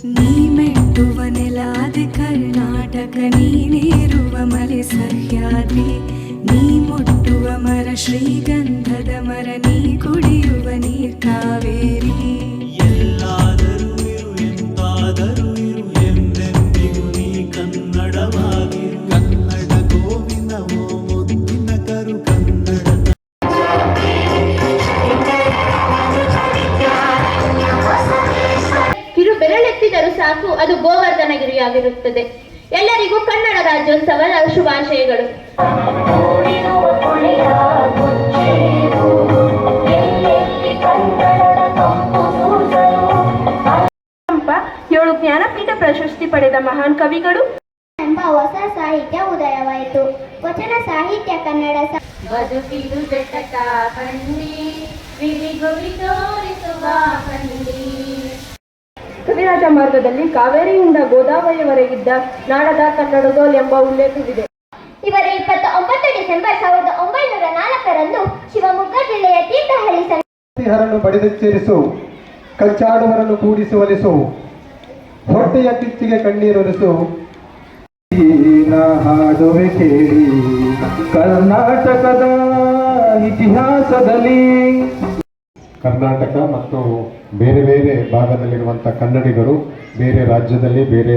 ನೀ ಮೆಟ್ಟುವ ನೆಲಾದೆ ಕರ್ನಾಟಕ, ನೀನೇರುವ ಮಲೆ ಸಹ್ಯಾದ್ರಿ, ನೀ ಮುಟ್ಟುವ ಮರ ಶ್ರೀಗಂಧದ ಮರ, ನೀ ಕುಡಿಯುವ ನೀರ್ ಕಾವೇರಿ. ಎಲ್ಲಾದರೂ ಇರು ಎಂತಾದರೂ ಇರು ಎಂದೆಂದಿಗೂ ನೀ ಕನ್ನಡವಾಗಿರು. ಕನ್ನಡ ಗೋವಿಂದವೋ ಮುದ್ದಿನ ಕರು ಕನ್ನಡ. ಕಿರು ಬೆರಳೆತ್ತಿದರೂ ಸಾಕು ಅದು ಗೋವರ್ಧನಗಿರಿಯಾಗಿರುತ್ತದೆ. ಎಲ್ಲರಿಗೂ ಕನ್ನಡ ರಾಜ್ಯೋತ್ಸವದ ಶುಭಾಶಯಗಳು. ಏಳು ಜ್ಞಾನಪೀಠ ಪ್ರಶಸ್ತಿ ಪಡೆದ ಮಹಾನ್ ಕವಿಗಳು ಎಂಬ ಹೊಸ ಸಾಹಿತ್ಯ ಉದಯವಾಯಿತು. ವಚನ ಸಾಹಿತ್ಯ ಕನ್ನಡ ಬದುಕಿದು ಬೆಟ್ಟಕ ಬಂಡಿ ವಿರಿಗುರಿ ತೋರಿಸುವ ಬಂಡಿ. ಕವಿರಾಜ ಮಾರ್ಗದಲ್ಲಿ ಕಾವೇರಿಯಿಂದ ಗೋದಾವರಿಯವರೆಗಿದ್ದ ನಾಡದ ಕನ್ನಡಗೋಲ್ ಎಂಬ ಉಲ್ಲೇಖವಿದೆ. ಇವರ 29 ಡಿಸೆಂಬರ್ 1904ರಂದು ಶಿವಮೊಗ್ಗ ಜಿಲ್ಲೆಯ ತೀರ್ಥಹಳ್ಳಿ ಹರನ್ನು ಬಡಿದೆಚ್ಚರಿಸು, ಕಚ್ಚಾಡುವರನ್ನು ಕೂಡಿಸುವಲಿಸು, ಹೊಟ್ಟೆಯ ಕಿಚ್ಚಿಗೆ ಕಣ್ಣೀರೊಲಿಸು. ಹಾಡುವೆ ಕೇಳಿ ಕರ್ನಾಟಕದ ಇತಿಹಾಸದಲ್ಲಿ. ಕರ್ನಾಟಕ ಮತ್ತು ಬೇರೆ ಬೇರೆ ಭಾಗದಲ್ಲಿರುವಂಥ ಕನ್ನಡಿಗರು ಬೇರೆ ರಾಜ್ಯದಲ್ಲಿ ಬೇರೆ